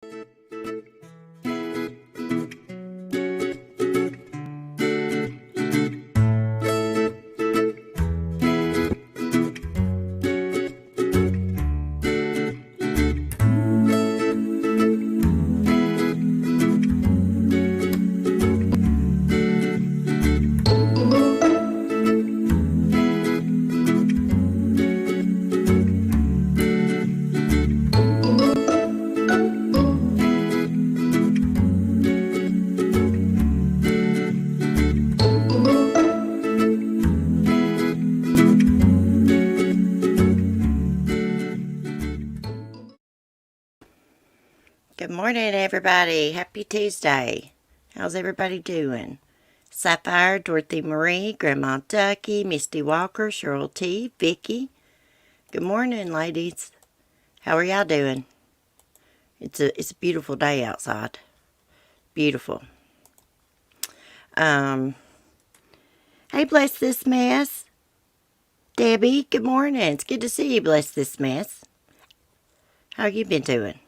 Good morning, everybody. Happy Tuesday. How's everybody doing? Sapphire, Dorothy Marie, Grandma Ducky, Misty Walker, Cheryl T, Vicky. Good morning, ladies. How are y'all doing? It's a beautiful day outside. Beautiful. Hey, Bless This Mess. Debbie, good morning. It's good to see you, Bless This Mess. How you been doing?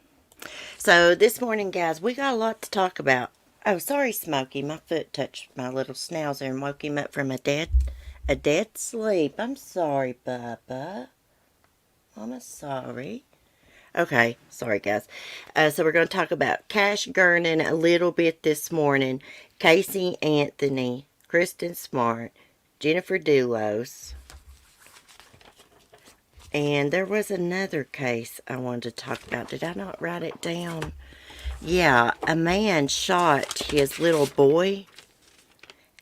So this morning, guys, we got a lot to talk about. Oh, sorry, Smokey. My foot touched my little schnauzer and woke him up from a dead sleep. I'm sorry, Bubba. I'm sorry. Okay, sorry, guys. So we're going to talk about Cash Gernon a little bit this morning. Casey Anthony, Kristin Smart, Jennifer Dulos. And there was another case I wanted to talk about. Did I not write it down? Yeah, a man shot his little boy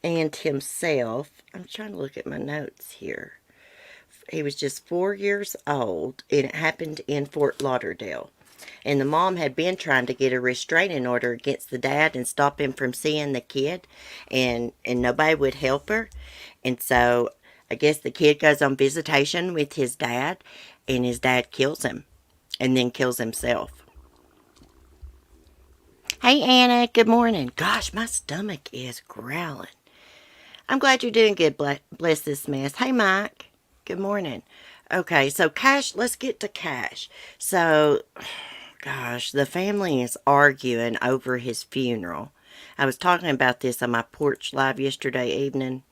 and himself. I'm trying to look at my notes here. He was just 4 years old, and it happened in Fort Lauderdale. And the mom had been trying to get a restraining order against the dad and stop him from seeing the kid, and nobody would help her. And so I guess the kid goes on visitation with his dad, and his dad kills him, and then kills himself. Hey, Anna, good morning. Gosh, my stomach is growling. I'm glad you're doing good, bless this mess. Hey, Mike, good morning. Okay, so Cash, let's get to Cash. So, gosh, the family is arguing over his funeral. I was talking about this on my porch live yesterday evening.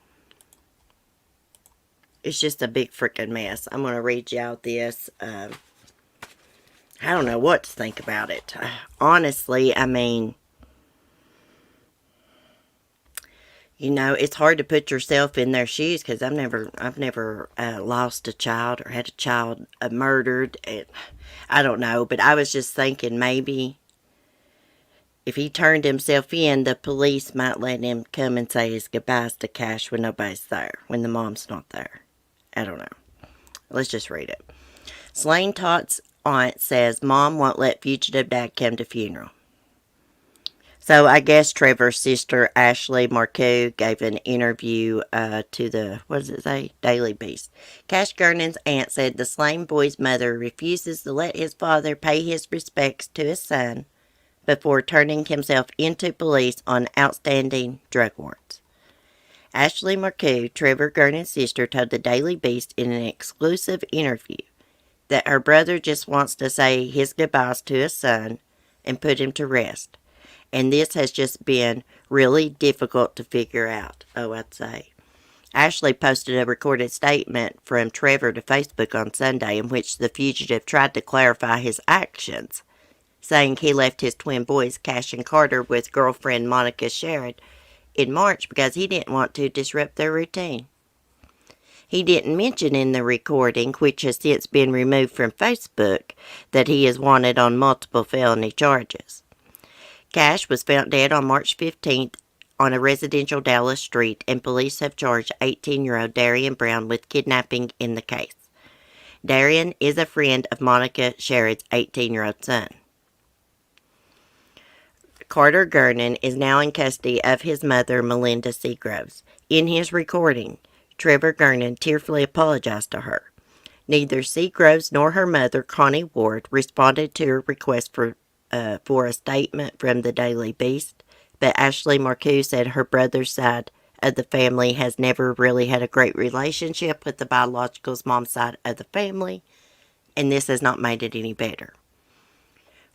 It's just a big freaking mess. I'm going to read y'all this. I don't know what to think about it. Honestly, I mean, you know, it's hard to put yourself in their shoes because I've never lost a child or had a child murdered. I don't know, but I was just thinking maybe if he turned himself in, the police might let him come and say his goodbyes to Cash when nobody's there, when the mom's not there. I don't know. Let's just read it. Slain Todd's aunt says mom won't let fugitive dad come to funeral. So I guess Trevor's sister, Ashley Marcoux, gave an interview to the, what does it say? Daily Beast. Cash Gernon's aunt said the slain boy's mother refuses to let his father pay his respects to his son before turning himself into police on outstanding drug warrants. Ashley Marcoux, Trevor Gernon's sister, told the Daily Beast in an exclusive interview that her brother just wants to say his goodbyes to his son and put him to rest. And this has just been really difficult to figure out, I'd say. Ashley posted a recorded statement from Trevor to Facebook on Sunday in which the fugitive tried to clarify his actions, saying he left his twin boys, Cash and Carter, with girlfriend Monica Sherrod in March because he didn't want to disrupt their routine. He didn't mention in the recording, which has since been removed from Facebook, that he is wanted on multiple felony charges. Cash was found dead on March 15th on a residential Dallas street, and police have charged 18-year-old Darian Brown with kidnapping in the case. Darian is a friend of Monica Sherrod's 18-year-old son. Carter Gernon is now in custody of his mother, Melinda Seagroves. In his recording, Trevor Gernon tearfully apologized to her. Neither Seagroves nor her mother, Connie Ward, responded to her request for a statement from the Daily Beast, but Ashley Marcoux said her brother's side of the family has never really had a great relationship with the biological mom's side of the family, and this has not made it any better.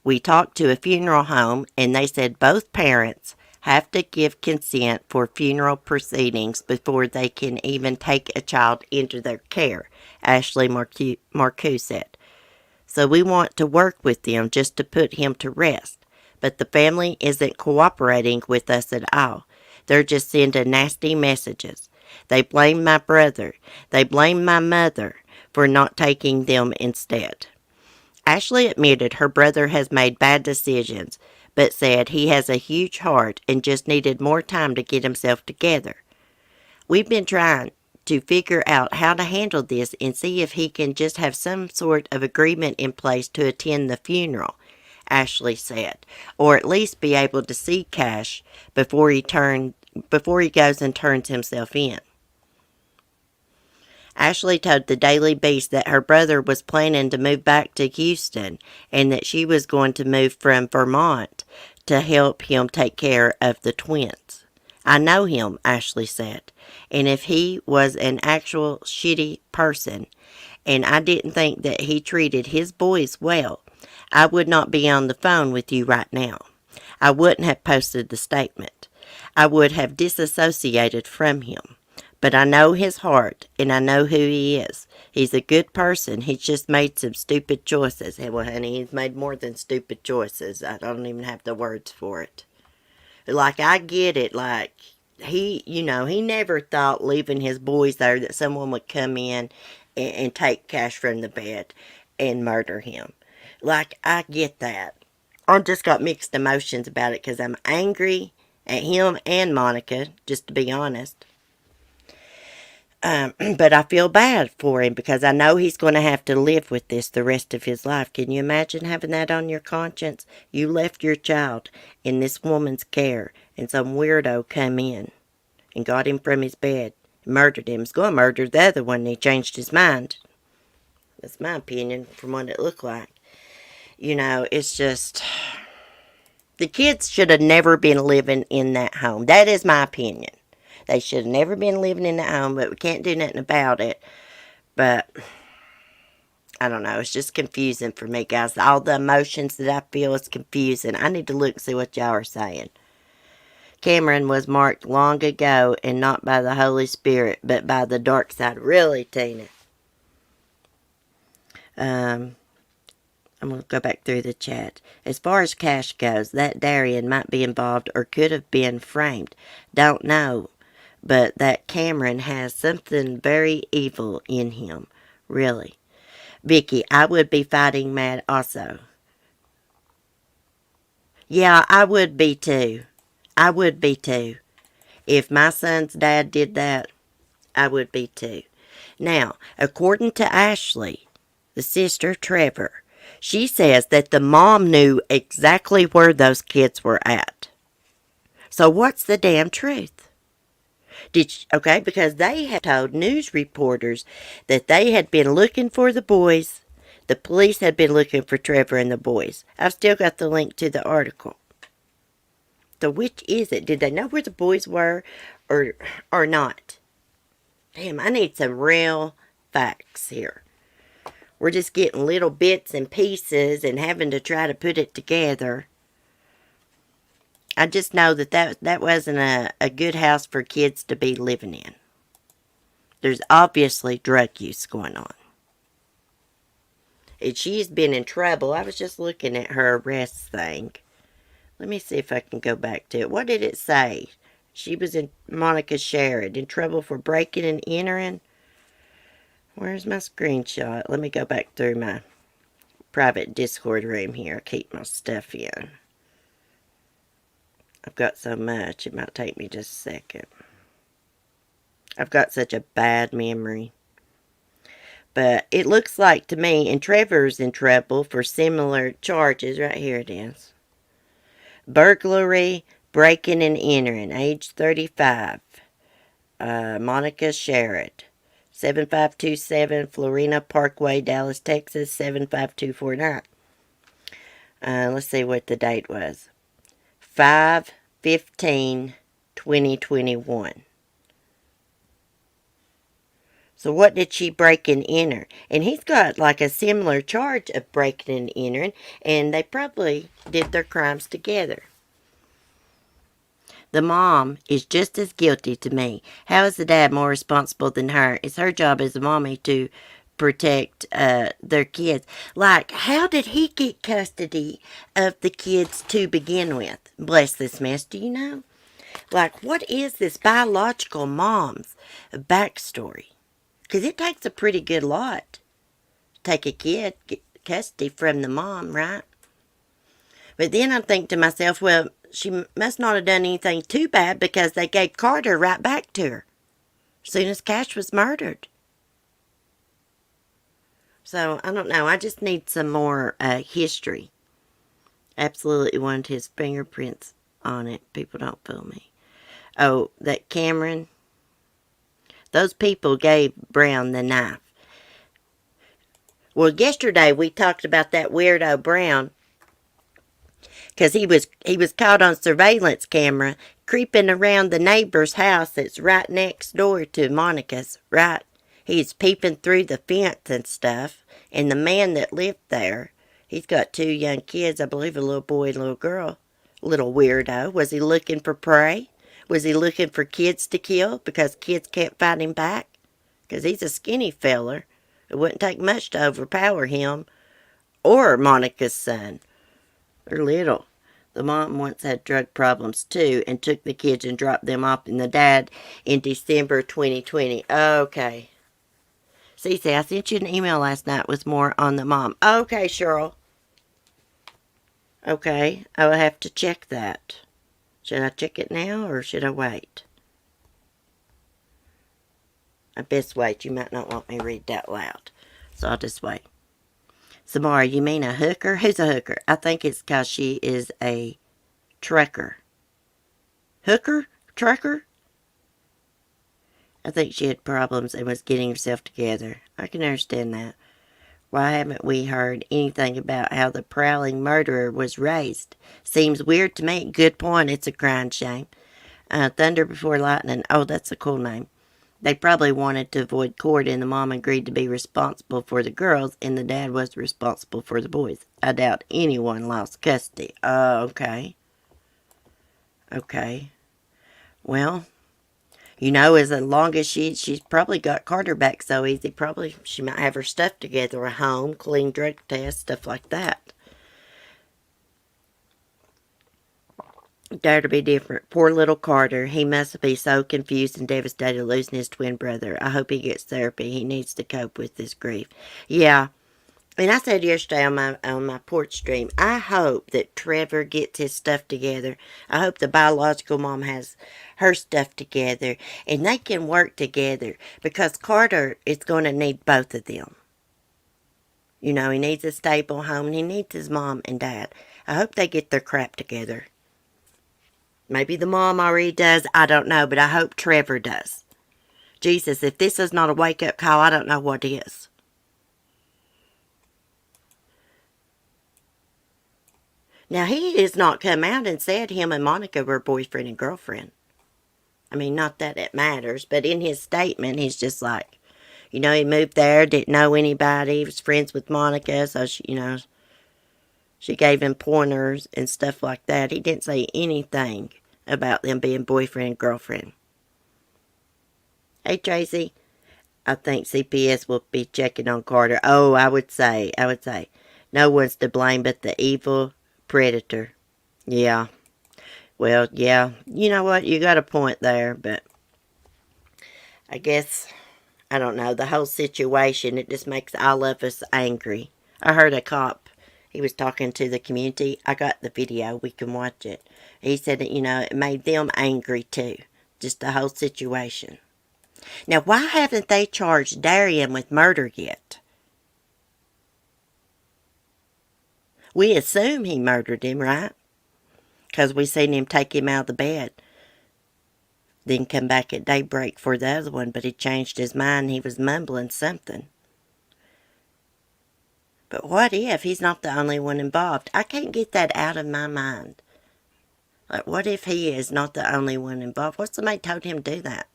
We talked to a funeral home, and they said both parents have to give consent for funeral proceedings before they can even take a child into their care, Ashley Marcoux said. So we want to work with them just to put him to rest. But the family isn't cooperating with us at all. They're just sending nasty messages. They blame my brother. They blame my mother for not taking them instead. Ashley admitted her brother has made bad decisions, but said he has a huge heart and just needed more time to get himself together. We've been trying to figure out how to handle this and see if he can just have some sort of agreement in place to attend the funeral, Ashley said, or at least be able to see Cash before he goes and turns himself in. Ashley told the Daily Beast that her brother was planning to move back to Houston and that she was going to move from Vermont to help him take care of the twins. I know him, Ashley said, and if he was an actual shitty person and I didn't think that he treated his boys well, I would not be on the phone with you right now. I wouldn't have posted the statement. I would have disassociated from him. But I know his heart, and I know who he is. He's a good person. He's just made some stupid choices. Hey, well, honey, he's made more than stupid choices. I don't even have the words for it. Like, I get it. Like, he never thought leaving his boys there that someone would come in and take Cash from the bed and murder him. Like, I get that. I've just got mixed emotions about it because I'm angry at him and Monica, just to be honest. But I feel bad for him because I know he's going to have to live with this the rest of his life. Can you imagine having that on your conscience? You left your child in this woman's care, and some weirdo come in and got him from his bed, and murdered him. He's going to murder the other one, and he changed his mind. That's my opinion from what it looked like. It's just... The kids should have never been living in that home. That is my opinion. They should have never been living in that home, but we can't do nothing about it. But, I don't know. It's just confusing for me, guys. All the emotions that I feel is confusing. I need to look and see what y'all are saying. Cameron was marked long ago, and not by the Holy Spirit, but by the dark side. Really, Tina? I'm going to go back through the chat. As far as Cash goes, that Darian might be involved or could have been framed. Don't know. But that Cameron has something very evil in him. Really. Vicky, I would be fighting mad also. Yeah, I would be too. I would be too. If my son's dad did that, I would be too. Now, according to Ashley, the sister Trevor, she says that the mom knew exactly where those kids were at. So what's the damn truth? Because they had told news reporters that they had been looking for the boys. The police had been looking for Trevor and the boys. I've still got the link to the article. So which is it? Did they know where the boys were or not? Damn, I need some real facts here. We're just getting little bits and pieces and having to try to put it together. I just know that wasn't a good house for kids to be living in. There's obviously drug use going on. And she's been in trouble. I was just looking at her arrest thing. Let me see if I can go back to it. What did it say? She was in Monica Sherrod in trouble for breaking and entering. Where's my screenshot? Let me go back through my private Discord room here. I keep my stuff in. I've got so much, it might take me just a second. I've got such a bad memory. But it looks like to me, and Trevor's in trouble for similar charges. Right here it is. Burglary, breaking and entering, age 35. Monica Sherrod. 7527 Florina Parkway, Dallas, Texas, 75249. Let's see what the date was. 5/15/2021. So what did she break and enter? And he's got like a similar charge of breaking and entering, and they probably did their crimes together. The mom is just as guilty to me. How is the dad more responsible than her? It's her job as a mommy to protect their kids. Like, how did he get custody of the kids to begin with? Bless this mess, do you know? Like, what is this biological mom's backstory? Because it takes a pretty good lot to take a kid, get custody from the mom, right? But then I think to myself, well, she must not have done anything too bad because they gave Carter right back to her as soon as Cash was murdered. So, I don't know. I just need some more history. Absolutely wanted his fingerprints on it. People don't fool me. Oh, that Cameron. Those people gave Brown the knife. Well, yesterday we talked about that weirdo Brown because he was caught on surveillance camera creeping around the neighbor's house that's right next door to Monica's, right? He's peeping through the fence and stuff, and the man that lived there, he's got 2 young kids, I believe a little boy and a little girl. Little weirdo. Was he looking for prey? Was he looking for kids to kill because kids can't fight him back? Because he's a skinny feller. It wouldn't take much to overpower him or Monica's son. They're little. The mom once had drug problems too and took the kids and dropped them off in the dad in December 2020. Okay. Cece, I sent you an email last night with more on the mom. Okay, Cheryl. Okay, I will have to check that. Should I check it now or should I wait? I best wait. You might not want me to read that loud. So I'll just wait. Samara, you mean a hooker? Who's a hooker? I think it's because she is a trucker. Hooker? Trucker? I think she had problems and was getting herself together. I can understand that. Why haven't we heard anything about how the prowling murderer was raised? Seems weird to me. Good point. It's a crying shame. Thunder Before Lightning. Oh, that's a cool name. They probably wanted to avoid court, and the mom agreed to be responsible for the girls, and the dad was responsible for the boys. I doubt anyone lost custody. Okay. Okay. Well, you know, as long as she's probably got Carter back so easy, probably she might have her stuff together at home, clean drug tests, stuff like that. Dare to be different. Poor little Carter. He must be so confused and devastated losing his twin brother. I hope he gets therapy. He needs to cope with this grief. Yeah. And I said yesterday on my porch stream, I hope that Trevor gets his stuff together. I hope the biological mom has her stuff together and they can work together because Carter is going to need both of them. You know, he needs a stable home and he needs his mom and dad. I hope they get their crap together. Maybe the mom already does, I don't know, but I hope Trevor does. Jesus, if this is not a wake-up call, I don't know what is. Now, he has not come out and said him and Monica were boyfriend and girlfriend. I mean, not that it matters, but in his statement, he's just like, you know, he moved there, didn't know anybody, he was friends with Monica, so, she gave him pointers and stuff like that. He didn't say anything about them being boyfriend and girlfriend. Hey, Tracy, I think CPS will be checking on Carter. Oh, I would say, no one's to blame but the evil predator. Yeah. Well, yeah. You know what? You got a point there, but I guess, I don't know, the whole situation, it just makes all of us angry. I heard a cop, he was talking to the community. I got the video. We can watch it. He said that, it made them angry too. Just the whole situation. Now, why haven't they charged Darian with murder yet? We assume he murdered him, right? Because we seen him take him out of the bed. Then come back at daybreak for the other one, but he changed his mind. He was mumbling something. But what if he's not the only one involved? I can't get that out of my mind. Like, what if he is not the only one involved? What if somebody told him to do that?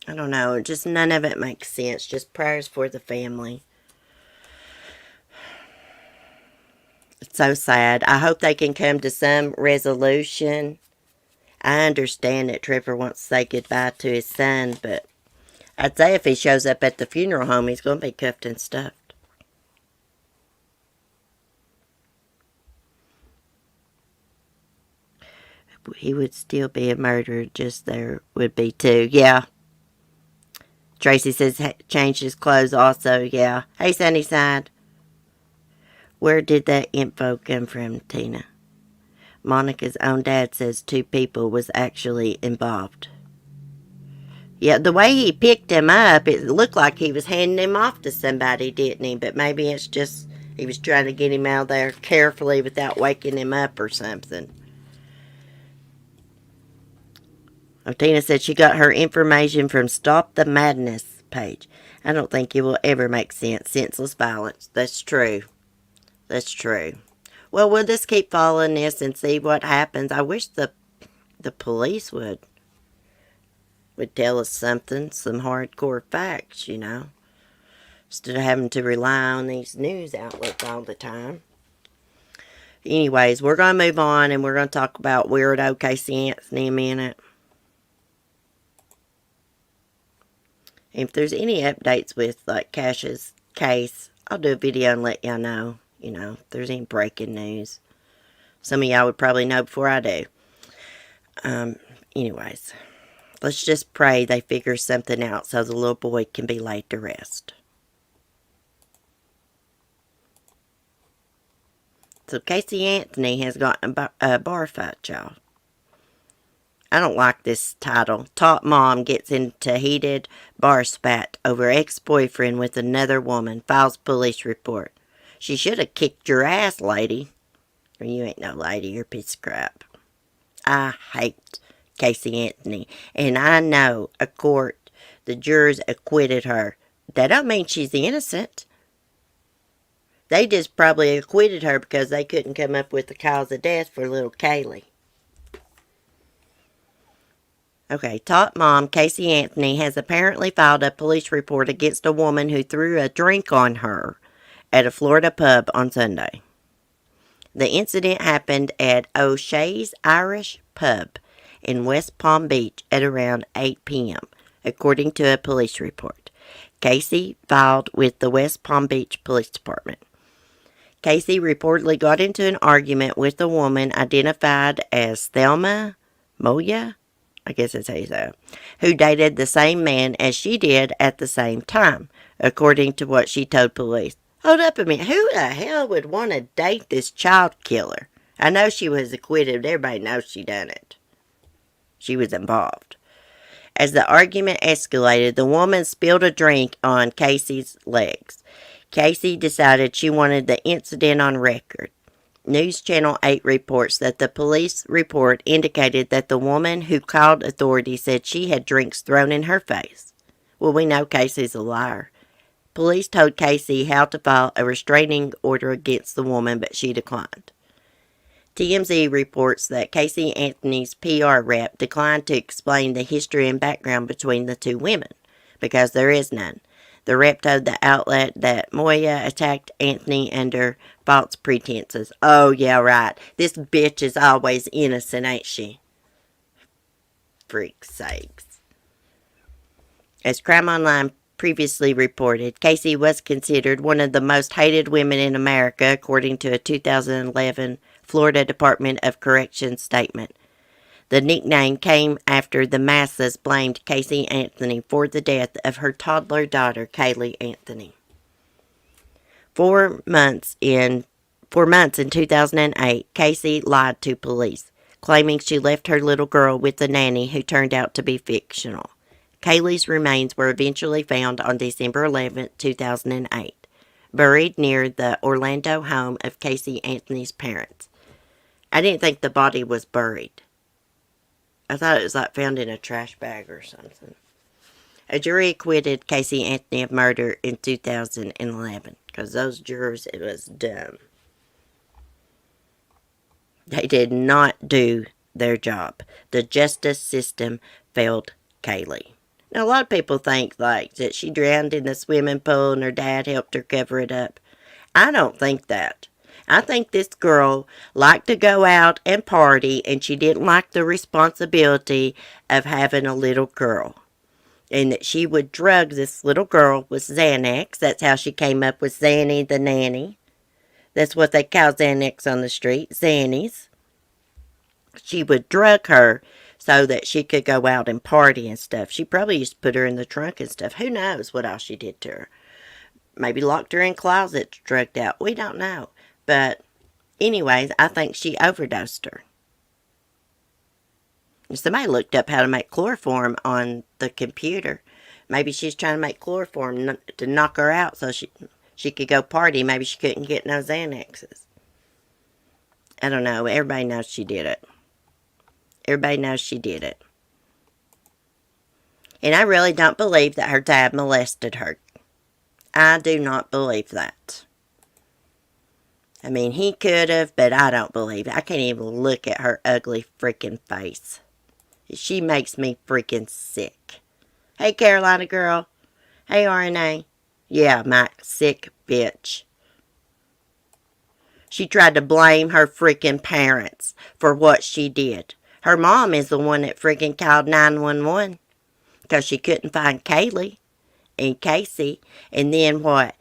I don't know. Just none of it makes sense. Just prayers for the family. It's so sad. I hope they can come to some resolution. I understand that Trevor wants to say goodbye to his son, but I'd say if he shows up at the funeral home, he's going to be cuffed and stuffed. He would still be a murderer, just there would be two. Yeah. Tracy says changed his clothes also. Yeah. Hey, Sunnyside. Where did that info come from, Tina? Monica's own dad says two people was actually involved. Yeah, the way he picked him up, it looked like he was handing him off to somebody, didn't he? But maybe it's just he was trying to get him out there carefully without waking him up or something. Oh, Tina said she got her information from Stop the Madness page. I don't think it will ever make sense. Senseless violence. That's true. That's true. Well, we'll just keep following this and see what happens. I wish the police would tell us something, some hardcore facts, you know, instead of having to rely on these news outlets all the time. Anyways, we're going to move on and we're going to talk about weirdo Casey Anthony in a minute. If there's any updates with like Cash's case, I'll do a video and let y'all know, you know, if there's any breaking news. Some of y'all would probably know before I do. Anyways, let's just pray they figure something out so the little boy can be laid to rest. So Casey Anthony has gotten a bar fight, y'all. I don't like this title. Top mom gets into heated bar spat over ex-boyfriend with another woman. Files police report. She should have kicked your ass, lady. Or you ain't no lady. You're a piece of crap. I hate Casey Anthony. And I know a court, the jurors acquitted her. That don't mean she's innocent. They just probably acquitted her because they couldn't come up with the cause of death for little Kaylee. Okay, top mom Casey Anthony has apparently filed a police report against a woman who threw a drink on her at a Florida pub on Sunday. The incident happened at O'Shea's Irish Pub in West Palm Beach at around 8 p.m., according to a police report. Casey filed with the West Palm Beach Police Department. Casey reportedly got into an argument with a woman identified as Thelma Moya, I guess that's how you say it, who dated the same man as she did at the same time, according to what she told police. Hold up a minute. Who the hell would want to date this child killer? I know she was acquitted, but everybody knows she done it. She was involved. As the argument escalated, the woman spilled a drink on Casey's legs. Casey decided she wanted the incident on record. News Channel 8 reports that the police report indicated that the woman who called authorities said she had drinks thrown in her face. Well, we know Casey's a liar. Police told Casey how to file a restraining order against the woman, but she declined. TMZ reports that Casey Anthony's PR rep declined to explain the history and background between the two women, because there is none. The rep told the outlet that Moya attacked Anthony under false pretenses. Oh, yeah, right. This bitch is always innocent, ain't she? Freak's sakes. As Crime Online previously reported, Casey was considered one of the most hated women in America, according to a 2011 Florida Department of Corrections statement. The nickname came after the masses blamed Casey Anthony for the death of her toddler daughter, Kaylee Anthony. For months in 2008, Casey lied to police, claiming she left her little girl with a nanny who turned out to be fictional. Kaylee's remains were eventually found on December 11, 2008, buried near the Orlando home of Casey Anthony's parents. I didn't think the body was buried. I thought it was like found in a trash bag or something. A jury acquitted Casey Anthony of murder in 2011 because those jurors, it was dumb. They did not do their job. The justice system failed Kaylee. Now, a lot of people think, like, that she drowned in the swimming pool and her dad helped her cover it up. I don't think that. I think this girl liked to go out and party, and she didn't like the responsibility of having a little girl. And that she would drug this little girl with Xanax. That's how she came up with Zanny the nanny. That's what they call Xanax on the street, Xannies. She would drug her so that she could go out and party and stuff. She probably used to put her in the trunk and stuff. Who knows what else she did to her? Maybe locked her in closets, drugged out. We don't know. But anyways, I think she overdosed her. And somebody looked up how to make chloroform on the computer. Maybe she's trying to make chloroform to knock her out so she could go party. Maybe she couldn't get no Xanaxes. I don't know. Everybody knows she did it. Everybody knows she did it. And I really don't believe that her dad molested her. I do not believe that. I mean, he could have, but I don't believe it. I can't even look at her ugly freaking face. She makes me freaking sick. Hey, Carolina girl. Hey, RNA. Yeah, my sick bitch. She tried to blame her freaking parents for what she did. Her mom is the one that freaking called 911 because she couldn't find Kaylee and Casey. And then what?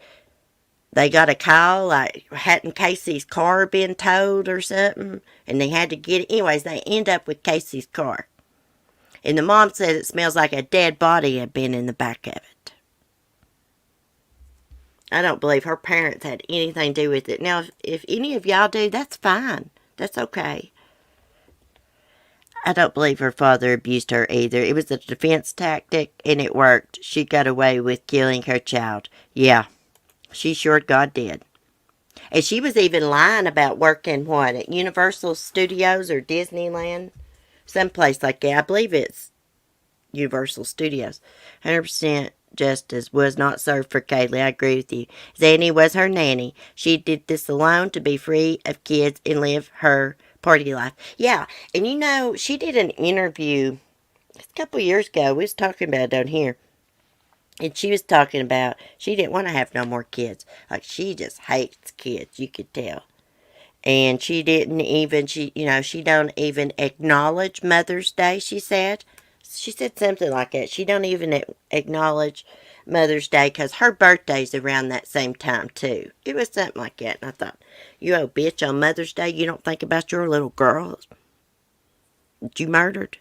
They got a call, like, hadn't Casey's car been towed or something? And they had to get it. Anyways, they end up with Casey's car. And the mom said it smells like a dead body had been in the back of it. I don't believe her parents had anything to do with it. Now, if any of y'all do, that's fine. That's okay. I don't believe her father abused her either. It was a defense tactic, and it worked. She got away with killing her child. Yeah, she sure God did. And she was even lying about working, what, at Universal Studios or Disneyland? Someplace like that. I believe it's Universal Studios. 100% justice was not served for Kaylee. I agree with you. Zanny was her nanny. She did this alone to be free of kids and live her party life. Yeah, and you know, she did an interview a couple years ago. We was talking about it down here. And she was talking about she didn't want to have no more kids. Like, she just hates kids, you could tell. And she didn't even, she don't even acknowledge Mother's Day, she said. She said something like that. She don't even acknowledge Mother's Day because her birthday's around that same time, too. It was something like that. And I thought, you old bitch, on Mother's Day, you don't think about your little girls that you murdered?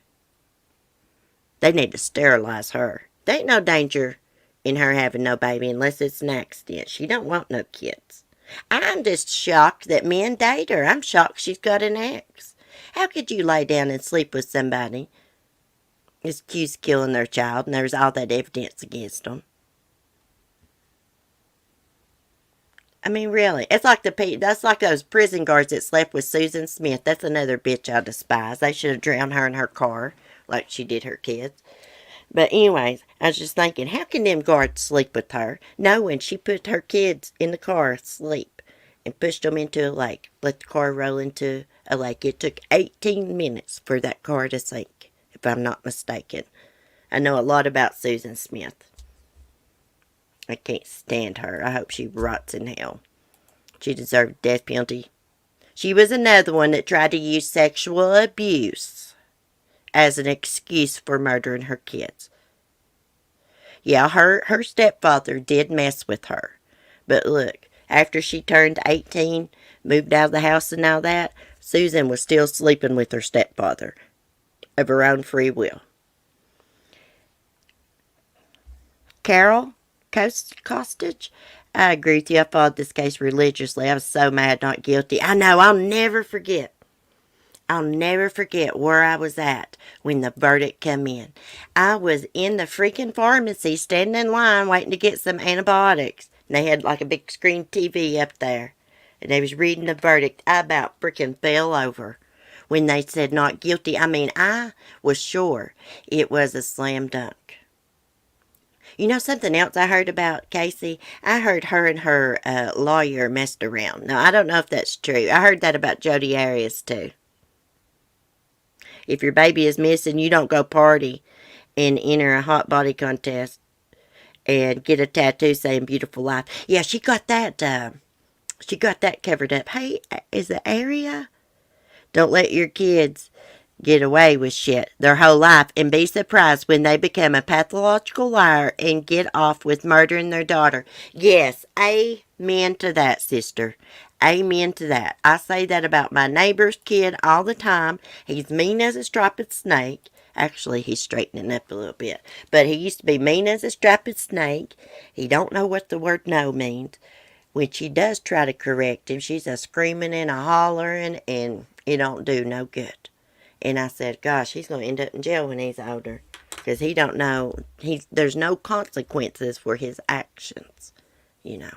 They need to sterilize her. There ain't no danger in her having no baby unless it's an accident. She don't want no kids. I'm just shocked that men date her. I'm shocked she's got an ex. How could you lay down and sleep with somebody that's accused of killing their child and there's all that evidence against them? I mean, really. It's like that's like those prison guards that slept with Susan Smith. That's another bitch I despise. They should have drowned her in her car like she did her kids. But anyways, I was just thinking, how can them guards sleep with her, knowing she put her kids in the car asleep and pushed them into a lake, let the car roll into a lake? It took 18 minutes for that car to sink, if I'm not mistaken. I know a lot about Susan Smith. I can't stand her. I hope she rots in hell. She deserved death penalty. She was another one that tried to use sexual abuse as an excuse for murdering her kids. Yeah, her stepfather did mess with her. But look, after she turned 18, moved out of the house and all that, Susan was still sleeping with her stepfather of her own free will. Carol Costage, I agree with you. I followed this case religiously. I was so mad not guilty. I know, I'll never forget where I was at when the verdict come in. I was in the freaking pharmacy standing in line waiting to get some antibiotics. And they had like a big screen TV up there. And they was reading the verdict. I about freaking fell over when they said not guilty. I mean, I was sure it was a slam dunk. You know something else I heard about Casey? I heard her and her lawyer messed around. Now, I don't know if that's true. I heard that about Jodi Arias, too. If your baby is missing, you don't go party and enter a hot body contest and get a tattoo saying "Beautiful Life." Yeah, she got that. She got that covered up. Hey, is the area? Don't let your kids get away with shit their whole life and be surprised when they become a pathological liar and get off with murdering their daughter. Yes, amen to that, sister. Amen to that. I say that about my neighbor's kid all the time. He's mean as a striped snake. Actually, he's straightening up a little bit. But he used to be mean as a striped snake. He don't know what the word no means. When she does try to correct him, she's a screaming and a hollering, and it don't do no good. And I said, gosh, he's going to end up in jail when he's older. Because he don't know, there's no consequences for his actions, you know.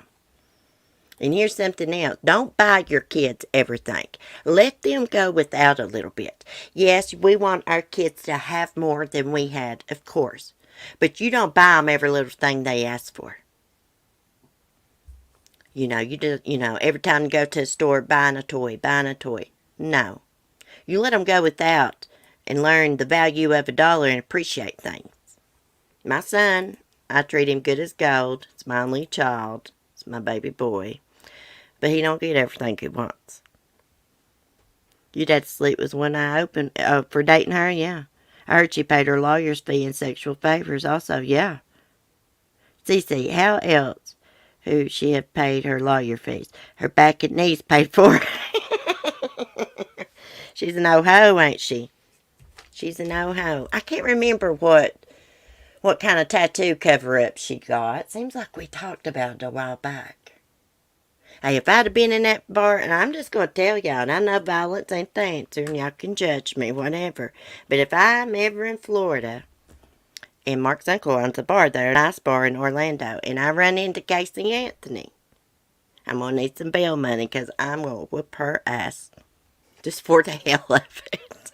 And here's something else. Don't buy your kids everything. Let them go without a little bit. Yes, we want our kids to have more than we had, of course. But you don't buy them every little thing they ask for. Every time you go to a store, buying a toy. No. You let them go without and learn the value of $1 and appreciate things. My son, I treat him good as gold. It's my only child. It's my baby boy. But he don't get everything he wants. You'd have to sleep with one eye open for dating her, yeah. I heard she paid her lawyer's fee and sexual favors also, yeah. Cece, how else who she have paid her lawyer fees? Her back and knees paid for. She's an old-ho, ain't she? She's an old-ho. I can't remember what kind of tattoo cover-up she got. Seems like we talked about it a while back. Hey, if I'd have been in that bar, and I'm just going to tell y'all, and I know violence ain't the answer, and y'all can judge me, whatever. But if I'm ever in Florida, and Mark's uncle owns a bar there, a nice bar in Orlando, and I run into Casey Anthony, I'm going to need some bail money, because I'm going to whoop her ass. Just for the hell of it.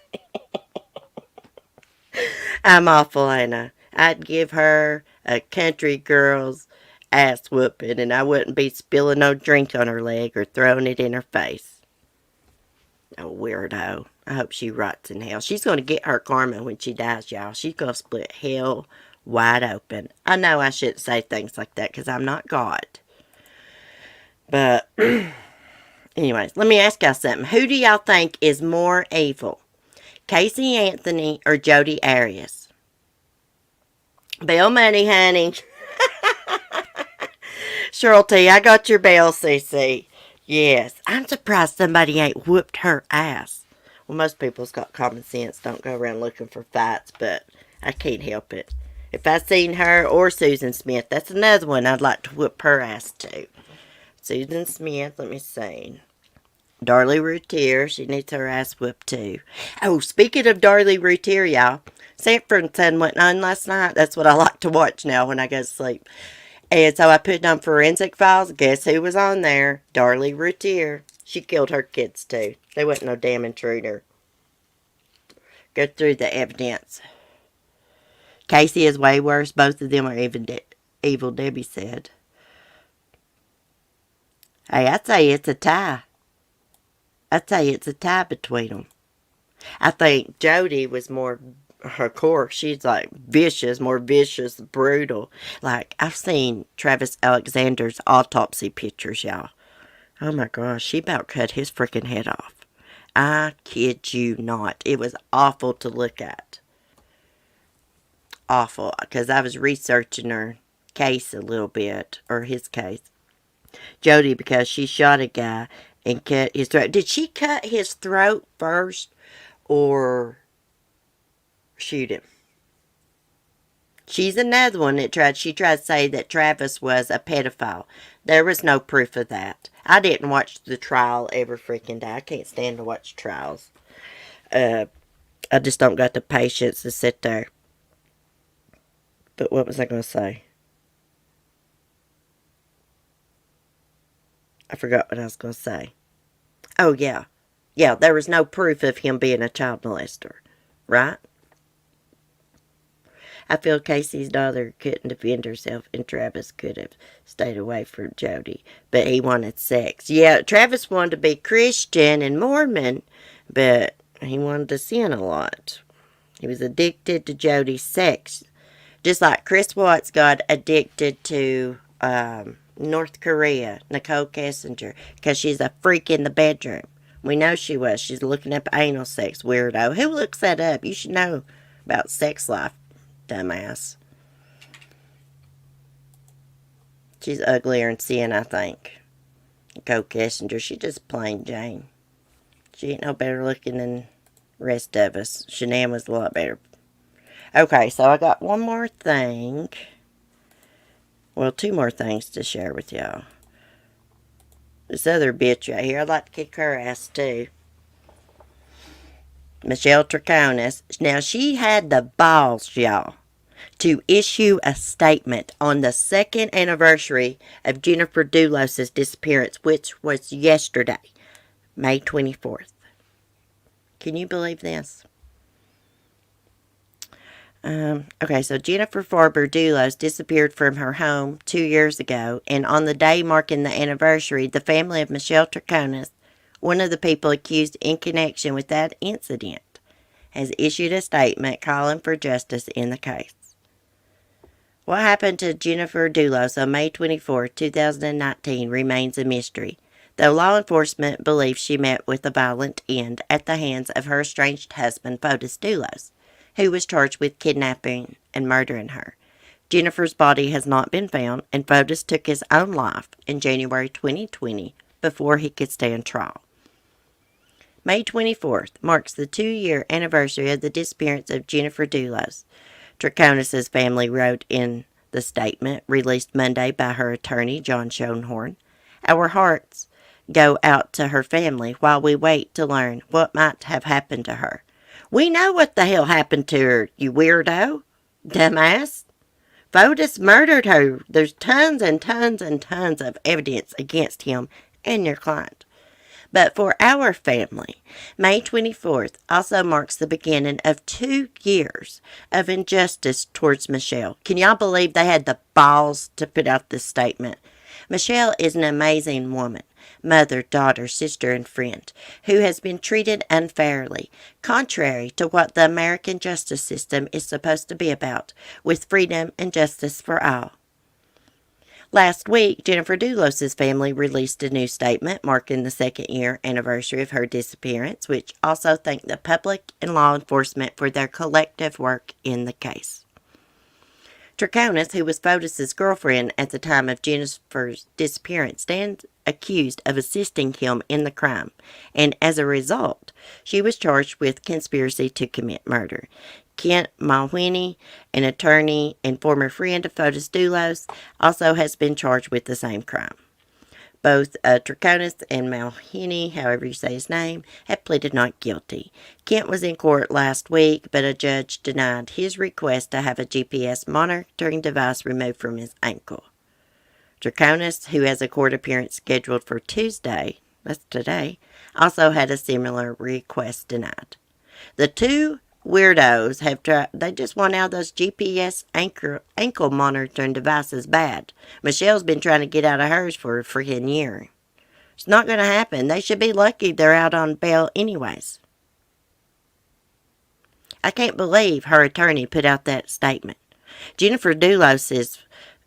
I'm awful, ain't I? I'd give her a country girl's ass whooping, and I wouldn't be spilling no drink on her leg or throwing it in her face. Oh, weirdo. I hope she rots in hell. She's going to get her karma when she dies, y'all. She's going to split hell wide open. I know I shouldn't say things like that because I'm not God. But, anyways, let me ask y'all something. Who do y'all think is more evil? Casey Anthony or Jodi Arias? Bail money, honey. Cheryl T, I got your bail, CC. Yes, I'm surprised somebody ain't whooped her ass. Well, most people's got common sense, don't go around looking for fights, but I can't help it. If I seen her or Susan Smith, that's another one I'd like to whoop her ass too. Susan Smith, let me see. Darlie Routier, she needs her ass whooped too. Oh, speaking of Darlie Routier, y'all, Sanford & Son went on last night. That's what I like to watch now when I go to sleep. And so I put on Forensic Files. Guess who was on there? Darlie Routier. She killed her kids too. They wasn't no damn intruder. Go through the evidence. Casey is way worse. Both of them are evil, Debbie said. Hey, I'd say it's a tie. I'd say it's a tie between them. I think Jodi was more, her core, she's like vicious, more vicious, brutal. Like, I've seen Travis Alexander's autopsy pictures, y'all. Oh my gosh, she about cut his freaking head off. I kid you not. It was awful to look at. Awful, because I was researching her case a little bit, or his case. Jodi, because she shot a guy and cut his throat. Did she cut his throat first or shoot him? She's another one that she tried to say that Travis was a pedophile. There was no proof of that. I didn't watch the trial every freaking day. I can't stand to watch trials. I just don't got the patience to sit there. But what was I going to say? I forgot what I was going to say. Oh, yeah. Yeah, there was no proof of him being a child molester. Right? I feel Casey's daughter couldn't defend herself and Travis could have stayed away from Jodi. But he wanted sex. Yeah, Travis wanted to be Christian and Mormon, but he wanted to sin a lot. He was addicted to Jody's sex. Just like Chris Watts got addicted to North Korea, Nicole Kessinger, because she's a freak in the bedroom. We know she was. She's looking up anal sex, weirdo. Who looks that up? You should know about sex life, dumbass. She's uglier than sin, I think. Nicole Kessinger, she's just plain Jane. She ain't no better looking than the rest of us. Shanann was a lot better. Okay, so I got one more thing. Well, two more things to share with y'all. This other bitch right here, I'd like to kick her ass too. Michelle Turconis. Now, she had the balls, y'all, to issue a statement on the second anniversary of Jennifer Dulos' disappearance, which was yesterday, May 24th. Can you believe this? Okay, so Jennifer Farber Dulos disappeared from her home 2 years ago, and on the day marking the anniversary, the family of Michelle Turconis, one of the people accused in connection with that incident, has issued a statement calling for justice in the case. What happened to Jennifer Dulos on May 24, 2019 remains a mystery, though law enforcement believes she met with a violent end at the hands of her estranged husband, Fotis Dulos, who was charged with kidnapping and murdering her. Jennifer's body has not been found, and Fotis took his own life in January 2020 before he could stand trial. May 24th marks the 2-year anniversary of the disappearance of Jennifer Dulos. Turconis' family wrote in the statement released Monday by her attorney, John Schoenhorn. Our hearts go out to her family while we wait to learn what might have happened to her. We know what the hell happened to her, you weirdo. Dumbass. Fotis murdered her. There's tons and tons and tons of evidence against him and your client. But for our family, May 24th also marks the beginning of 2 years of injustice towards Michelle. Can y'all believe they had the balls to put out this statement? Michelle is an amazing woman, mother, daughter, sister, and friend, who has been treated unfairly, contrary to what the American justice system is supposed to be about, with freedom and justice for all. Last week, Jennifer Dulos' family released a new statement marking the 2nd-year anniversary of her disappearance, which also thanked the public and law enforcement for their collective work in the case. Turconis, who was Fotis' girlfriend at the time of Jennifer's disappearance, stands accused of assisting him in the crime, and as a result, she was charged with conspiracy to commit murder. Kent Mulwheny, an attorney and former friend of Fotis Dulos, also has been charged with the same crime. Both Turconis and Mulwheny, however you say his name, have pleaded not guilty. Kent was in court last week, but a judge denied his request to have a GPS monitoring device removed from his ankle. Turconis, who has a court appearance scheduled for Tuesday, that's today, also had a similar request denied. The two weirdos have tried, they just want out those GPS ankle monitoring devices bad. Michelle's been trying to get out of hers for a freaking year. It's not going to happen. They should be lucky they're out on bail anyways. I can't believe her attorney put out that statement. Jennifer Dulos is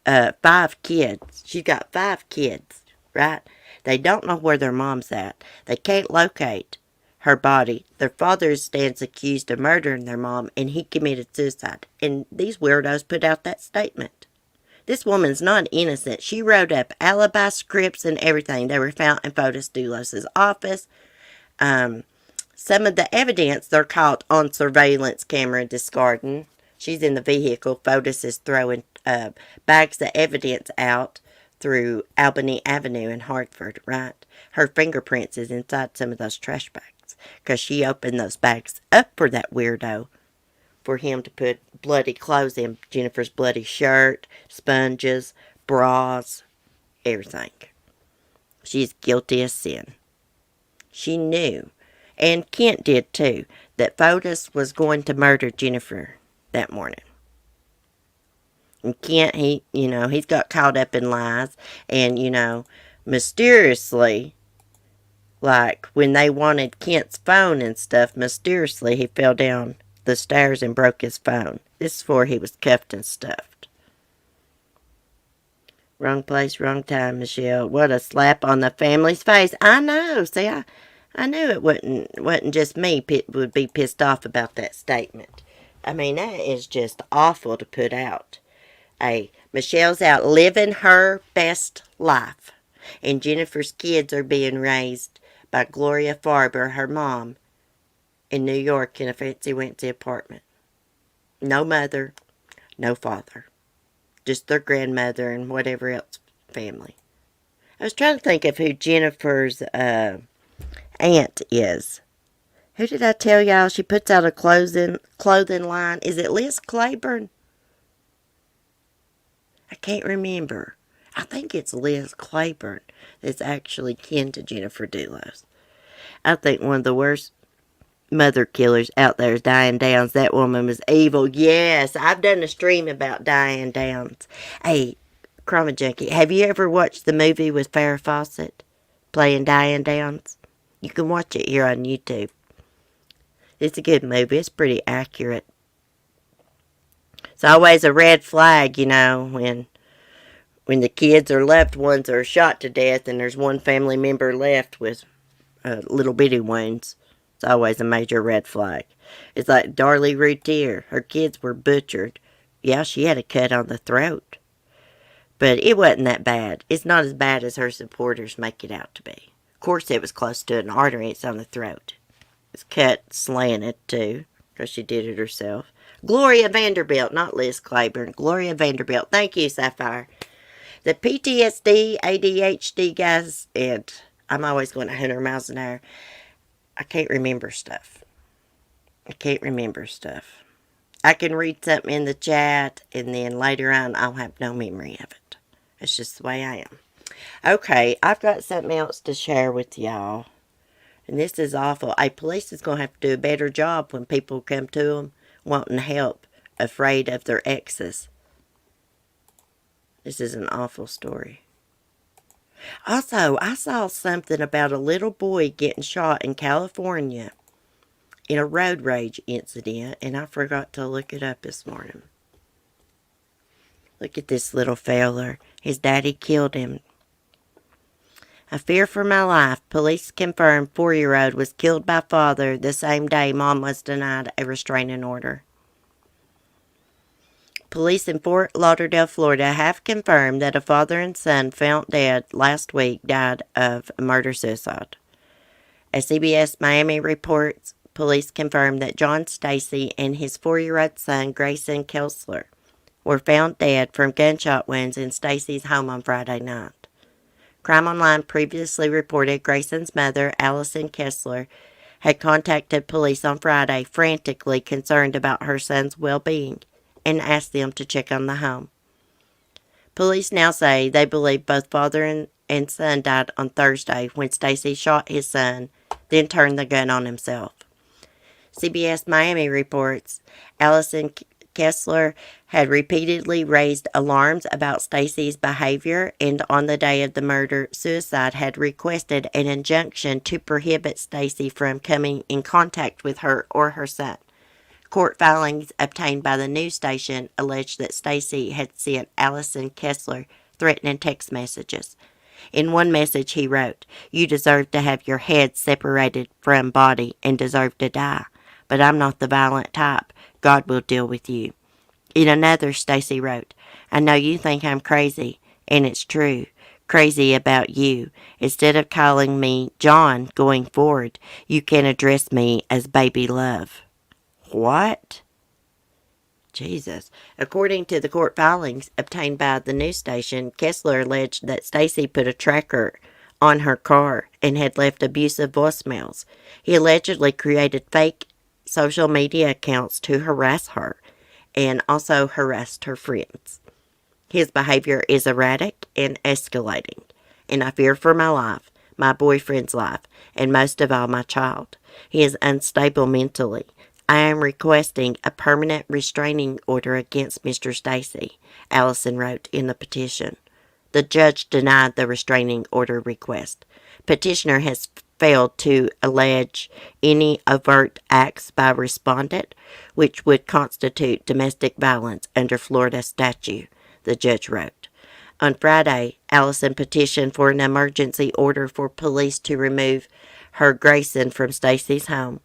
5 kids. She's got 5 kids, right? They don't know where their mom's at. They can't locate her body. Their father stands accused of murdering their mom, and he committed suicide. And these weirdos put out that statement. This woman's not innocent. She wrote up alibi scripts and everything. They were found in Fotis Dulos' office. Some of the evidence they're caught on surveillance camera discarding. She's in the vehicle. Fotis is throwing bags of evidence out through Albany Avenue in Hartford, right? Her fingerprints is inside some of those trash bags because she opened those bags up for that weirdo, for him to put bloody clothes in. Jennifer's bloody shirt, sponges, bras, everything. She's guilty as sin. She knew, and Kent did too, that Fotis was going to murder Jennifer that morning. And Kent, he's got caught up in lies, and, mysteriously, like when they wanted Kent's phone and stuff, mysteriously he fell down the stairs and broke his phone. This is before he was cuffed and stuffed. Wrong place, wrong time, Michelle. What a slap on the family's face. I know. See, I knew it wasn't just me would be pissed off about that statement. I mean, that is just awful to put out. Hey, Michelle's out living her best life. And Jennifer's kids are being raised by Gloria Farber, her mom, in New York in a fancy-wancy apartment. No mother, no father. Just their grandmother and whatever else family. I was trying to think of who Jennifer's aunt is. Who did I tell y'all? She puts out a clothing line. Is it Liz Claiborne? I can't remember. I think it's Liz Claiborne that's actually kin to Jennifer Dulos. I think one of the worst mother killers out there is Diane Downs. That woman was evil. Yes, I've done a stream about Diane Downs. Hey, Chroma Junkie, have you ever watched the movie with Farrah Fawcett playing Diane Downs? You can watch it here on YouTube. It's a good movie. It's pretty accurate. It's always a red flag, you know, when the kids or loved ones are shot to death and there's one family member left with little bitty wounds. It's always a major red flag. It's like Darlie Routier. Her kids were butchered. Yeah, she had a cut on the throat. But it wasn't that bad. It's not as bad as her supporters make it out to be. Of course, it was close to an artery. It's on the throat. It's cut slanted, too, because she did it herself. Gloria Vanderbilt, not Liz Claiborne. Gloria Vanderbilt. Thank you, Sapphire. The PTSD, ADHD guys, and I'm always going 100 miles an hour. I can't remember stuff. I can read something in the chat, and then later on, I'll have no memory of it. It's just the way I am. Okay, I've got something else to share with y'all. And this is awful. Police is going to have to do a better job when people come to them wanting help, afraid of their exes. This is an awful story. Also, I saw something about a little boy getting shot in California in a road rage incident, and I forgot to look it up this morning. Look at this little feller. His daddy killed him. I fear for my life. Police confirmed 4-year-old was killed by father the same day mom was denied a restraining order. Police in Fort Lauderdale, Florida have confirmed that a father and son found dead last week died of murder-suicide. As CBS Miami reports, police confirmed that John Stacy and his 4-year-old son Grayson Kessler were found dead from gunshot wounds in Stacy's home on Friday night. Crime Online previously reported Grayson's mother, Allison Kessler, had contacted police on Friday, frantically concerned about her son's well-being, and asked them to check on the home. Police now say they believe both father and son died on Thursday when Stacy shot his son, then turned the gun on himself. CBS Miami reports Allison Kessler had repeatedly raised alarms about Stacy's behavior, and on the day of the murder-suicide had requested an injunction to prohibit Stacy from coming in contact with her or her son. Court filings obtained by the news station alleged that Stacy had sent Allison Kessler threatening text messages. In one message he wrote, "You deserve to have your head separated from body and deserve to die. But I'm not the violent type. God will deal with you." In another, Stacy wrote, "I know you think I'm crazy, and it's true. Crazy about you. Instead of calling me John going forward, you can address me as Baby Love." What? Jesus. According to the court filings obtained by the news station, Kessler alleged that Stacy put a tracker on her car and had left abusive voicemails. He allegedly created fake social media accounts to harass her and also harassed her friends. His behavior is erratic and escalating, and I fear for my life, my boyfriend's life, and most of all my child. He is unstable mentally. I am requesting a permanent restraining order against Mr. Stacy, Allison wrote in the petition. The judge denied the restraining order request. Petitioner has failed to allege any overt acts by respondent, which would constitute domestic violence under Florida statute, the judge wrote. On Friday, Allison petitioned for an emergency order for police to remove her Grayson from Stacy's home,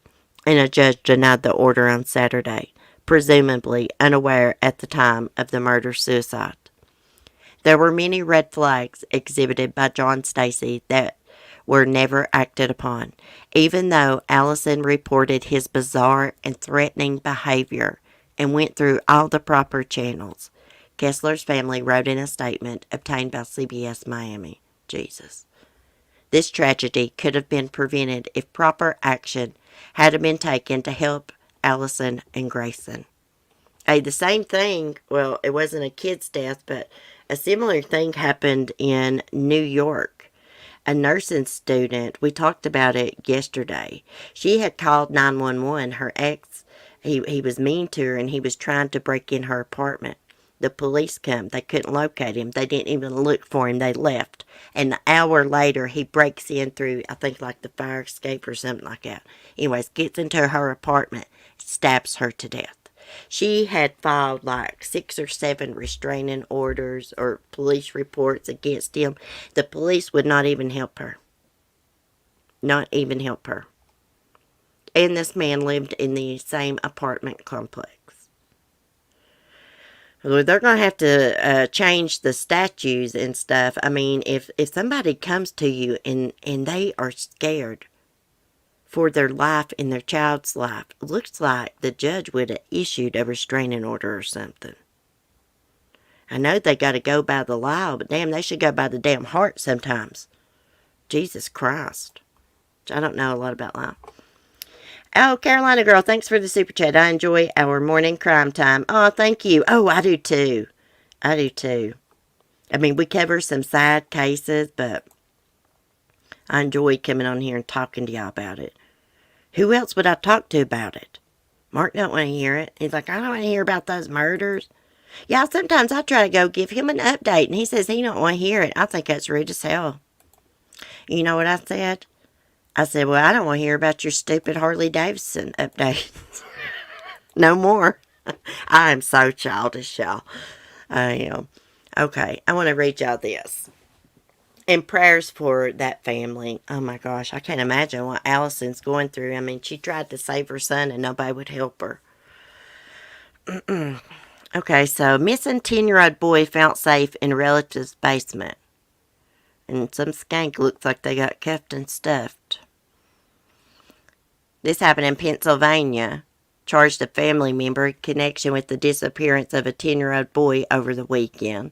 and a judge denied the order on Saturday, presumably unaware at the time of the murder-suicide. There were many red flags exhibited by John Stacy that were never acted upon, even though Allison reported his bizarre and threatening behavior and went through all the proper channels. Kessler's family wrote in a statement obtained by CBS Miami. Jesus. This tragedy could have been prevented if proper action had been taken to help Allison and Grayson. Hey, the same thing, well, it wasn't a kid's death, but a similar thing happened in New York. A nursing student, we talked about it yesterday. She had called 911. Her ex, he was mean to her, and he was trying to break in her apartment. The police come. They couldn't locate him. They didn't even look for him. They left. And an hour later, he breaks in through, I think, like the fire escape or something like that. Anyways, gets into her apartment, stabs her to death. She had filed like 6 or 7 restraining orders or police reports against him. The police would not even help her. Not even help her. And this man lived in the same apartment complex. They're going to have to change the statutes and stuff. I mean, if somebody comes to you and they are scared for their life and their child's life, it looks like the judge would have issued a restraining order or something. I know they got to go by the law, but damn, they should go by the damn heart sometimes. Jesus Christ. I don't know a lot about law. Oh, Carolina girl, thanks for the super chat. I enjoy our morning crime time. Oh, thank you. Oh, I do too. I do too. I mean, we cover some side cases, but I enjoy coming on here and talking to y'all about it. Who else would I talk to about it? Mark don't want to hear it. He's like, I don't want to hear about those murders. Yeah, sometimes I try to go give him an update, and he says he don't want to hear it. I think that's rude as hell. You know what I said? I said, well, I don't want to hear about your stupid Harley Davidson updates. No more. I am so childish, y'all. I am. Okay, I want to read y'all this. And prayers for that family. Oh my gosh, I can't imagine what Allison's going through. I mean, she tried to save her son and nobody would help her. Okay, so missing 10-year-old boy found safe in relative's basement. And some skank looks like they got cuffed and stuffed. This happened in Pennsylvania. Charged a family member in connection with the disappearance of a 10-year-old boy over the weekend.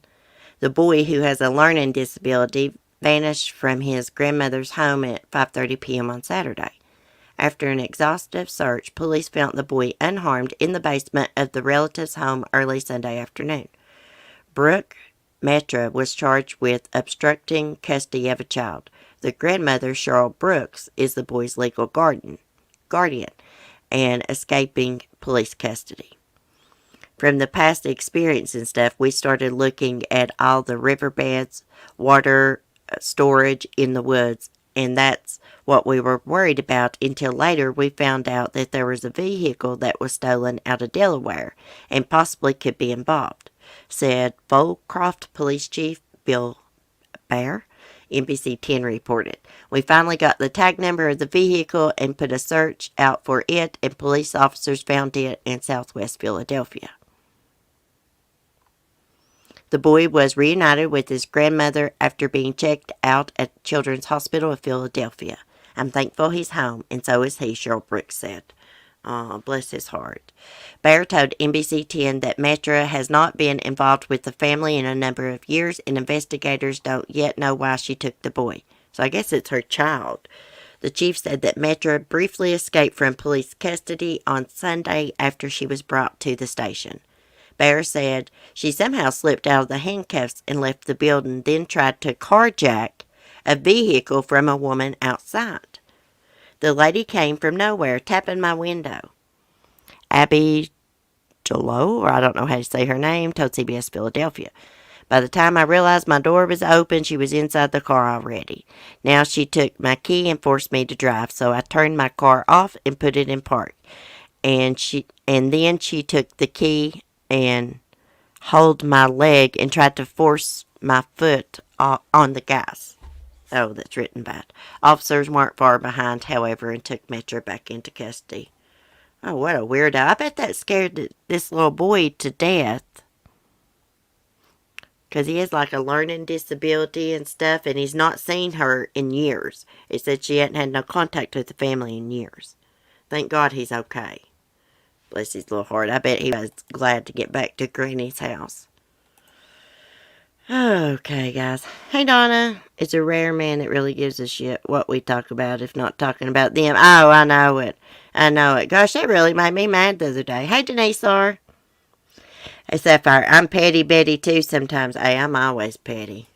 The boy, who has a learning disability, vanished from his grandmother's home at 5:30 p.m. on Saturday. After an exhaustive search, police found the boy unharmed in the basement of the relative's home early Sunday afternoon. Brooke Metra was charged with obstructing custody of a child. The grandmother, Cheryl Brooks, is the boy's legal guardian and escaping police custody. From the past experience and stuff, we started looking at all the riverbeds, water storage in the woods, and that's what we were worried about until later we found out that there was a vehicle that was stolen out of Delaware and possibly could be involved, said Folecroft Police Chief Bill Baer. NBC 10 reported. We finally got the tag number of the vehicle and put a search out for it, and police officers found it in southwest Philadelphia. The boy was reunited with his grandmother after being checked out at Children's Hospital of Philadelphia. I'm thankful he's home, and so is he, Cheryl Brooks said. Oh, bless his heart. Baer told NBC 10 that Metra has not been involved with the family in a number of years, and investigators don't yet know why she took the boy. So I guess it's her child. The chief said that Metra briefly escaped from police custody on Sunday after she was brought to the station. Baer said she somehow slipped out of the handcuffs and left the building, then tried to carjack a vehicle from a woman outside. The lady came from nowhere, tapping my window. Abby Jolo, or I don't know how to say her name, told CBS Philadelphia. By the time I realized my door was open, she was inside the car already. Now she took my key and forced me to drive, so I turned my car off and put it in park. And then she took the key and hold my leg and tried to force my foot on the gas. Oh, that's written bad. Officers weren't far behind, however, and took Metro back into custody. Oh, what a weirdo. I bet that scared this little boy to death. Because he has like a learning disability and stuff, and he's not seen her in years. It said she hadn't had no contact with the family in years. Thank God he's okay. Bless his little heart. I bet he was glad to get back to Granny's house. Okay, guys. Hey, Donna. It's a rare man that really gives a shit what we talk about, if not talking about them. Oh, I know it. I know it. Gosh, that really made me mad the other day. Hey, Denise, Hey, Sapphire. I'm petty Betty, too, sometimes. Hey, I'm always petty.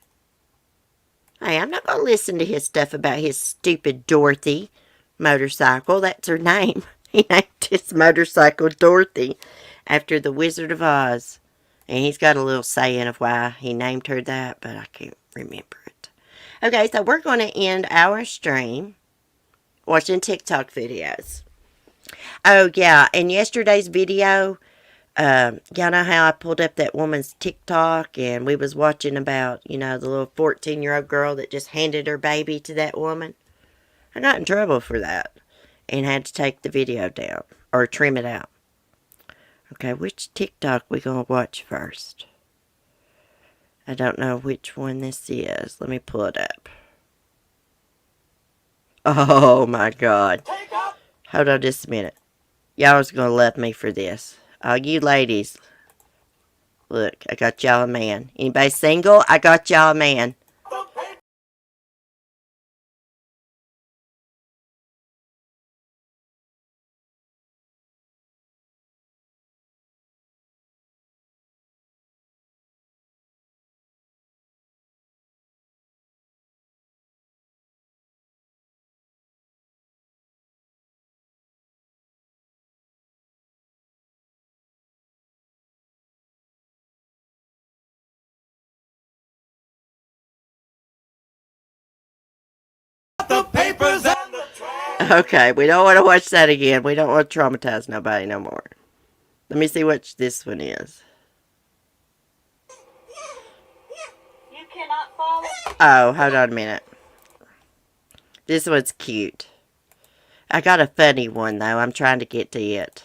Hey, I'm not going to listen to his stuff about his stupid Dorothy motorcycle. That's her name. He named his motorcycle Dorothy after the Wizard of Oz. And he's got a little saying of why he named her that, but I can't remember it. Okay, so we're going to end our stream watching TikTok videos. Oh, yeah, in yesterday's video, y'all know how I pulled up that woman's TikTok and we was watching about, the little 14-year-old girl that just handed her baby to that woman? I got in trouble for that and had to take the video down or trim it out. Okay, which TikTok we going to watch first? I don't know which one this is. Let me pull it up. Oh my God. Hold on just a minute. Y'all is going to love me for this. All you ladies. Look, I got y'all a man. Anybody single? I got y'all a man. The papers and the trash. Okay, we don't want to watch that again. We don't want to traumatize nobody no more. Let me see what this one is. You cannot follow. Oh, hold on a minute. This one's cute. I got a funny one, though. I'm trying to get to it.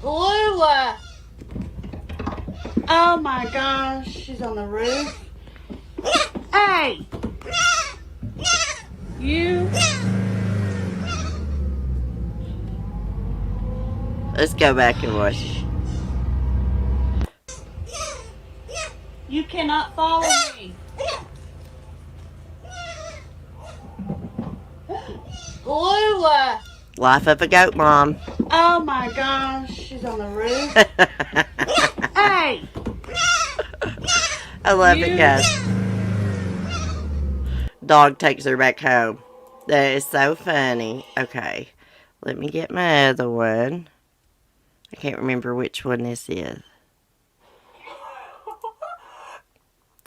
Lula! Oh my gosh, she's on the roof. Hey! You. Let's go back and watch it. You cannot follow me. Lula! Life of a goat mom. Oh my gosh, she's on the roof. Hey! I love it, guys. Dog takes her back home. That is so funny. Okay, let me get my other one. I can't remember which one this is.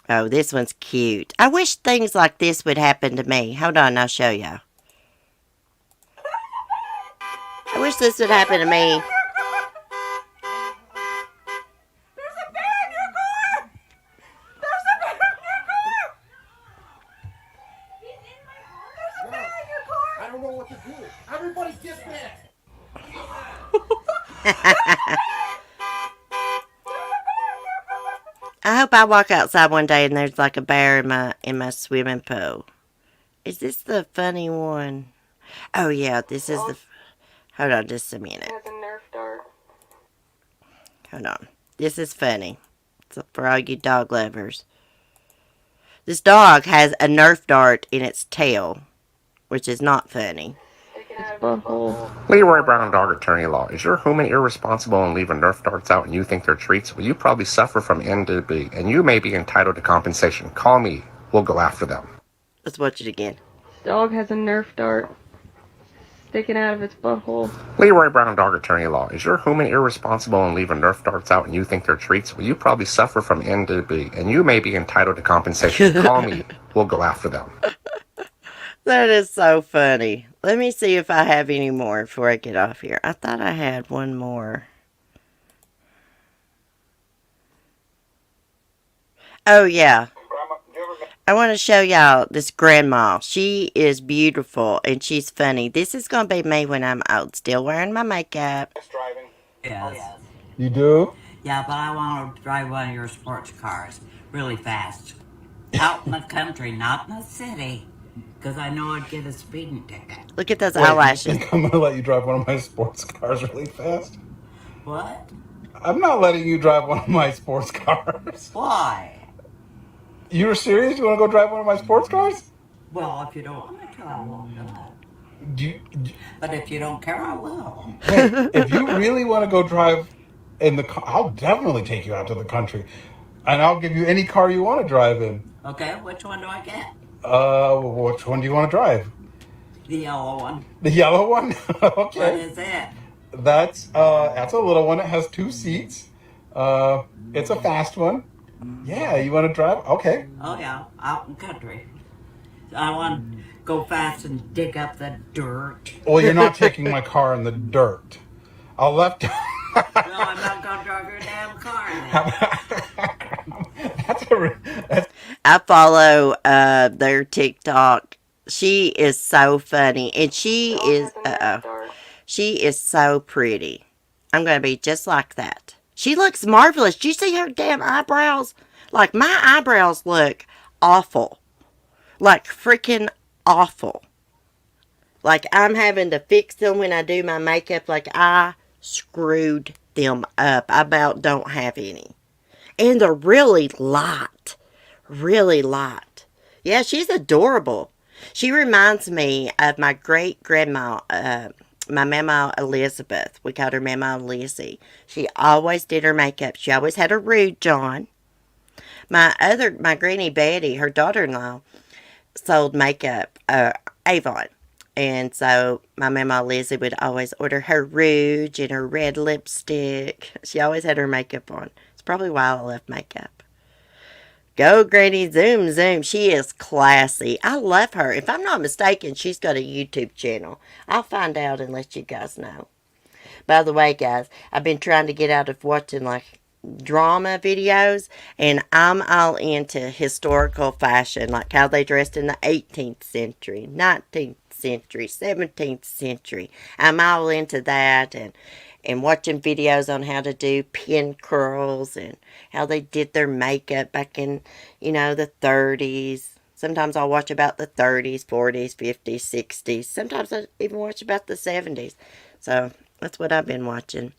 Oh, this one's cute. I wish things like this would happen to me. Hold on, I'll show you. I wish this would happen to me. I don't know what to do. Everybody get back. I hope I walk outside one day and there's like a bear in my swimming pool. Is this the funny one? Oh yeah, this is the. Hold on, just a minute. Has a Nerf dart. Hold on. This is funny. It's for all you dog lovers. This dog has a Nerf dart in its tail, which is not funny. Butthole. Leroy Brown, dog attorney law. Is your human irresponsible and leaving Nerf darts out and you think they're treats? Well, you probably suffer from NDB and you may be entitled to compensation. Call me. We'll go after them. Let's watch it again. Dog has a Nerf dart sticking out of its butthole. Leroy Brown Dog Attorney Law. Is your human irresponsible and leaving Nerf darts out and you think they're treats? Well, you probably suffer from NDB, and you may be entitled to compensation. Call me. We'll go after them. That is so funny. Let me see if I have any more before I get off here. I thought I had one more. Oh, yeah. I want to show y'all this grandma. She is beautiful and she's funny. This is going to be me when I'm old, still wearing my makeup. Yes. You do? Yeah, but I want to drive one of your sports cars really fast. Out in the country, not in the city. Because I know I'd get a speeding ticket. Look at those Wait, you eyelashes. think I'm gonna let you drive one of my sports cars really fast? What? I'm not letting you drive one of my sports cars. Why? You were serious? You want to go drive one of my sports cars? Well, if you don't want me to, I won't do it. Do you, But if you don't care, I will. hey, if you really want to go drive in the car, I'll definitely take you out to the country. And I'll give you any car you want to drive in. Okay, which one do I get? Which one do you want to drive? The yellow one. The yellow one? What Okay. is it? That's a little one. It has 2 seats. It's a fast one. Yeah, you want to drive? Okay. Oh, yeah, out in country. I want to go fast and dig up the dirt. Well, you're not taking my car in the dirt. I'll left. No, I'm not going to drive your damn car then. that's I follow their TikTok. She is so funny. And she is, she is so pretty. I'm going to be just like that. She looks marvelous. Do you see her damn eyebrows? Like, my eyebrows look awful. Like, freaking awful. Like, I'm having to fix them when I do my makeup. Like, I screwed them up. I about don't have any. And they're really light. Really light. Yeah, she's adorable. She reminds me of my great-grandma, my Mama Elizabeth. We called her Mama Lizzie. She always did her makeup. She always had a rude John. My Granny Betty, her daughter-in-law, sold makeup, Avon. And so my Mama Lizzie would always order her rouge and her red lipstick. She always had her makeup on. It's probably why I love makeup. Go, Granny, zoom, zoom. She is classy. I love her. If I'm not mistaken, she's got a YouTube channel. I'll find out and let you guys know. By the way, guys, I've been trying to get out of watching, like, drama videos, and I'm all into historical fashion, like how they dressed in the 18th century, 19th century, 17th century. I'm all into that, and watching videos on how to do pin curls and how they did their makeup back in, the 30s. Sometimes I'll watch about the 30s, 40s, 50s, 60s. Sometimes I even watch about the 70s. So that's what I've been watching.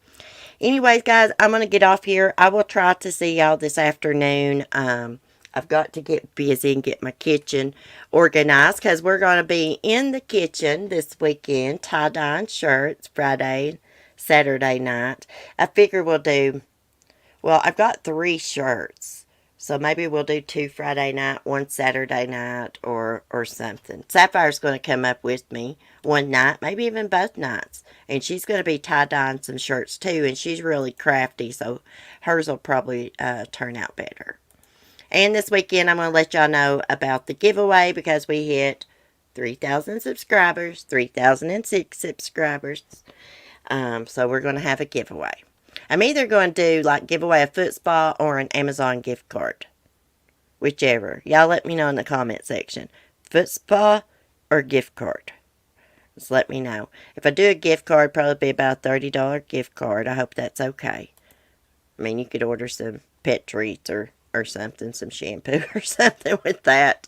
Anyways, guys, I'm going to get off here. I will try to see y'all this afternoon. I've got to get busy and get my kitchen organized because we're going to be in the kitchen this weekend, tie-dyeing shirts Friday, Saturday night. I figure we'll do, well, I've got 3 shirts. So maybe we'll do 2 Friday night, 1 Saturday night, or something. Sapphire's going to come up with me one night, maybe even both nights. And she's going to be tie-dyeing some shirts too, and she's really crafty, so hers will probably turn out better. And this weekend, I'm going to let y'all know about the giveaway because we hit 3,000 subscribers, 3,006 subscribers. So we're going to have a giveaway. I'm either going to do, give away a foot spa or an Amazon gift card. Whichever. Y'all let me know in the comment section. Foot spa or gift card. Just let me know. If I do a gift card, probably be about a $30 gift card. I hope that's okay. I mean, you could order some pet treats or something, some shampoo or something with that.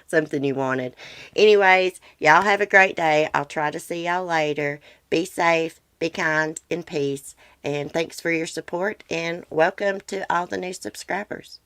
Something you wanted. Anyways, y'all have a great day. I'll try to see y'all later. Be safe, be kind, and peace. And thanks for your support, and welcome to all the new subscribers.